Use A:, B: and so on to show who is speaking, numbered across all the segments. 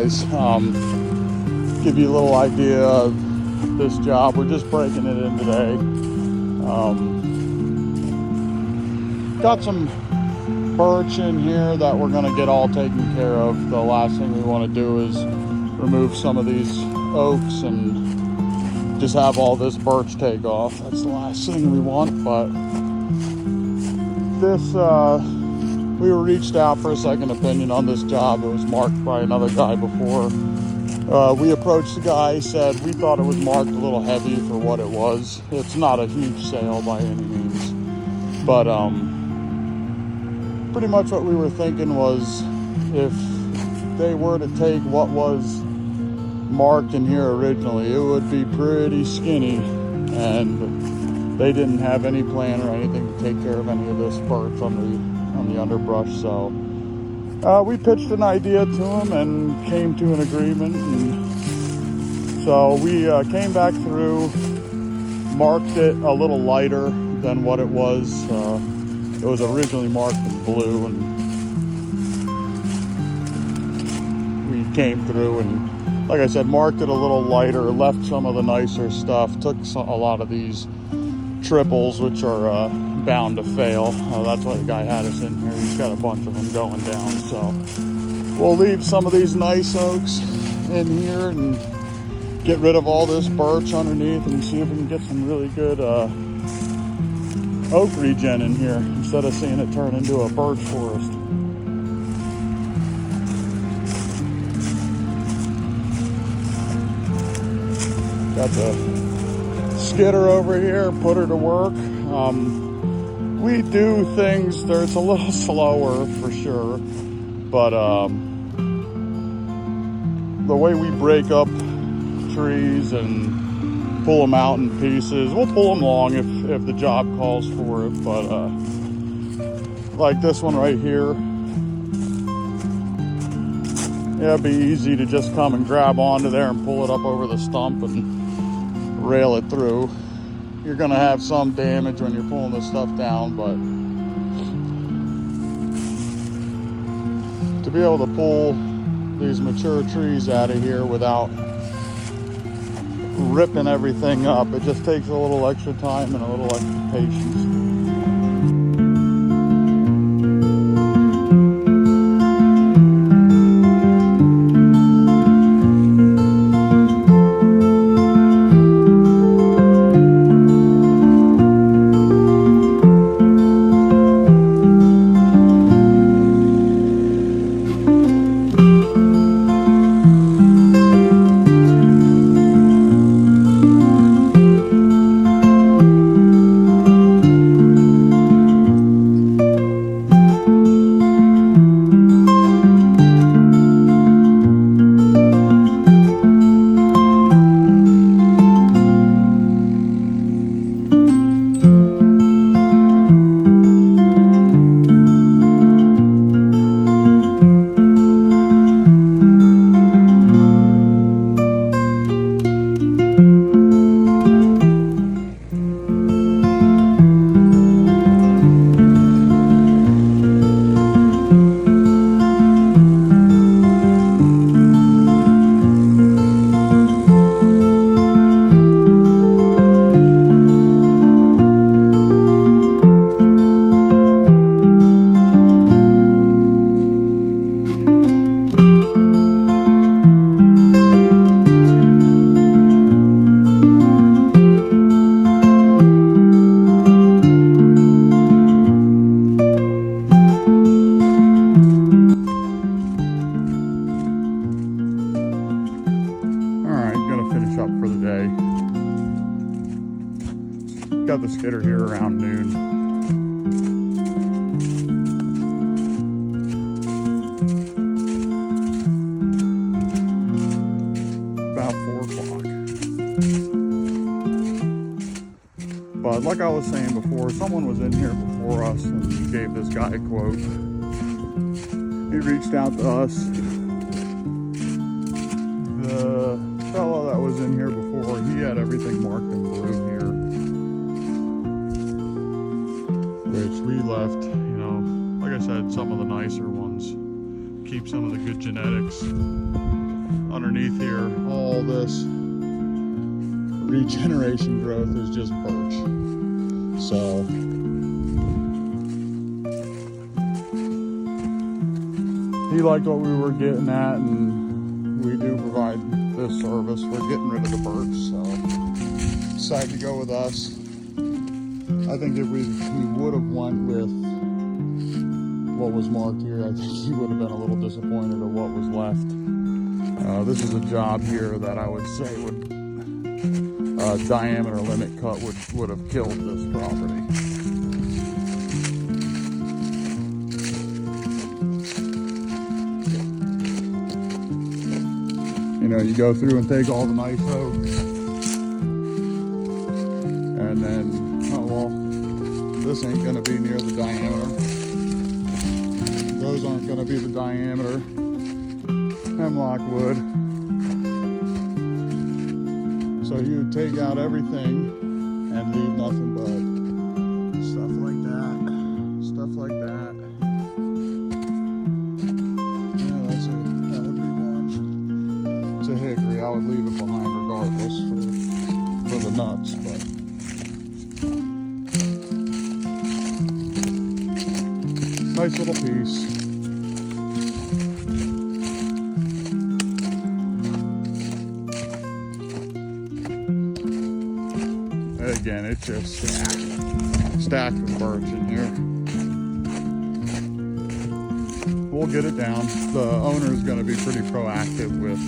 A: guys. Give you a little idea of this job. We're just breaking it in today. Got some birch in here that we're going to get all taken care of. The last thing we want to do is remove some of these oaks and just have all this birch take off. That's the last thing we want. But this we were reached out for a second opinion on this job. It was marked by another guy before. We approached the guy. He said we thought it was marked a little heavy for what it was. It's not a huge sale by any means, but pretty much what we were thinking was if they were to take what was marked in here originally, it would be pretty skinny, and they didn't have any plan or anything to take care of any of this birch on the underbrush. So we pitched an idea to them and came to an agreement, and so we came back through, marked it a little lighter than what it was. It was originally marked in blue, and we came through and, like I said, marked it a little lighter, left some of the nicer stuff, took a lot of these triples, which are bound to fail. That's why the guy had us in here. He's got a bunch of them going down. So we'll leave some of these nice oaks in here and get rid of all this birch underneath and see if we can get some really good oak regen in here instead of seeing it turn into a birch forest. Got the skidder over here, put her to work. We do things there, it's a little slower for sure, but the way we break up trees and pull them out in pieces, we'll pull them long if the job calls for it, but like this one right here, yeah, it'd be easy to just come and grab onto there and pull it up over the stump and rail it through. You're gonna have some damage when you're pulling this stuff down, but to be able to pull these mature trees out of here without ripping everything up, it just takes a little extra time and a little extra patience. Got the skidder here around noon. About 4 o'clock. But like I was saying before, someone was in here before us and gave this guy a quote. He reached out to us. The fellow that was in here before, he had everything marked in blue here, which we left, you know, like I said, some of the nicer ones, keep some of the good genetics. underneath here, all this regeneration growth is just birch. So he liked what we were getting at, and we do provide this service for getting rid of the birch. So decided to go with us. I think if he would have went with what was marked here, I think he would have been a little disappointed at what was left. This is a job here that I would say would diameter limit cut would have killed this property. You know, you go through and take all the nice oaks, and then, oh well, this ain't gonna be near the diameter. Those aren't gonna be the diameter. Hemlock wood. So you would take out everything and leave nothing but stuff like that, stuff like that. Yeah, that would be one. It's a hickory. I would leave it behind regardless for the nuts, but nice little piece. Again, it's just stacked with birch in here. We'll get it down. The owner is going to be pretty proactive with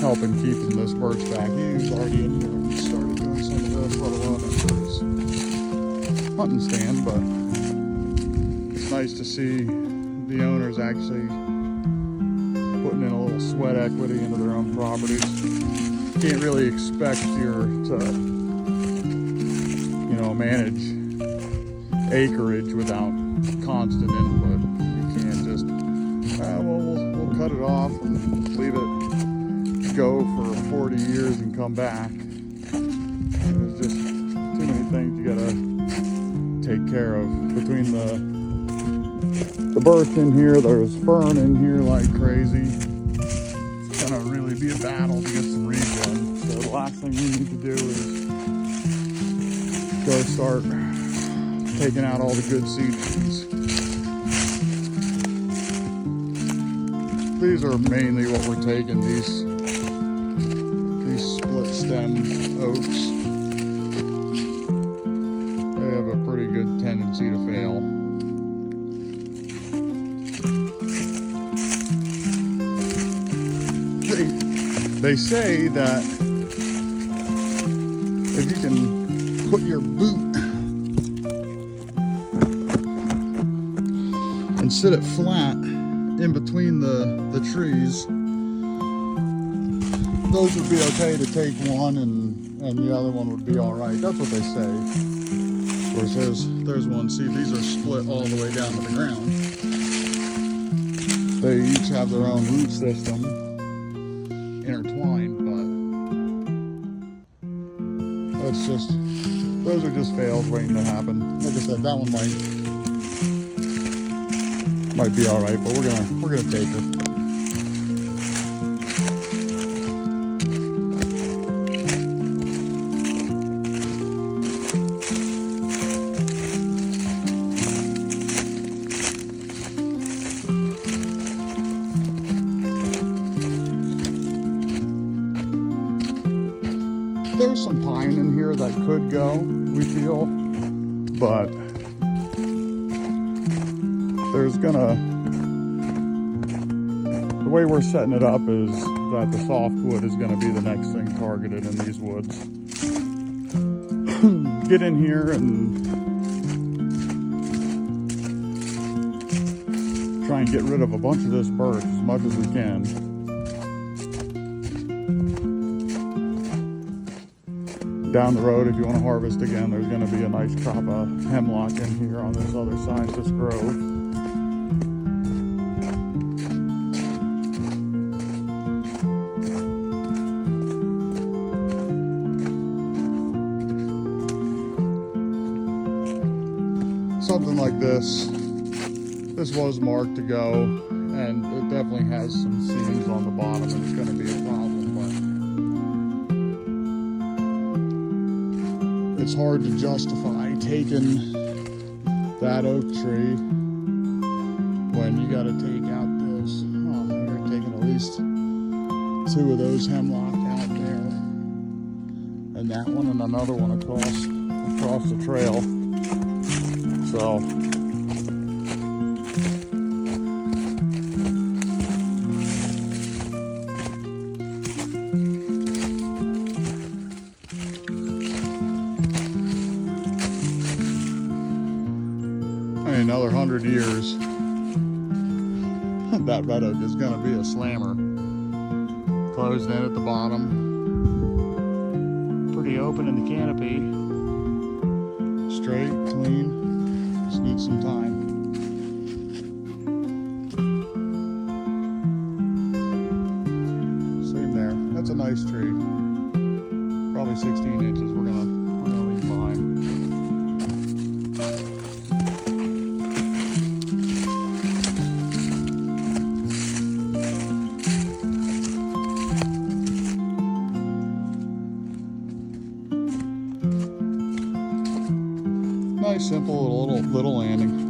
A: helping keeping this birch back. He was already in here and started doing some of this, let alone at his hunting stand, but it's nice to see the owners actually putting in a little sweat equity into their own properties. Can't really expect to manage acreage without constant input. You can't just, we'll cut it off and leave it go for 40 years and come back. There's just too many things you gotta take care of. Between the birch in here, there's fern in here like crazy. It's gonna really be a battle to get some regen. So the last thing we need to do is go start taking out all the good seed trees. These are mainly what we're taking, these split stem oaks. They have a pretty good tendency to fail. They say that if you can put your boot and sit it flat in between the trees, those would be okay to take one and the other one would be all right. That's what they say. Of course, there's one. See, these are split all the way down to the ground. They each have their own root system intertwined, but that's just, those are just fails waiting to happen. Like I said, that one might be all right, but we're gonna take her. There's some pine in here that could go, we feel, but there's the way we're setting it up is that the softwood is gonna be the next thing targeted in these woods. Get in here and try and get rid of a bunch of this birch as much as we can. Down the road, if you want to harvest again, there's going to be a nice crop of hemlock in here on this other side of this grove. Something like this was marked to go, and definitely has some seams on the bottom, and it's going to be a problem, but it's hard to justify taking that oak tree when you got to take out those. Oh, you're taking at least 2 of those hemlock out there, and that one, and another one across the trail. So another 100 years, that red oak is going to be a slammer. Closed in at the bottom, pretty open in the canopy, straight, clean, just needs some time. Same there, that's a nice tree, probably 16 inches. We're gonna leave behind. Nice, simple little landing.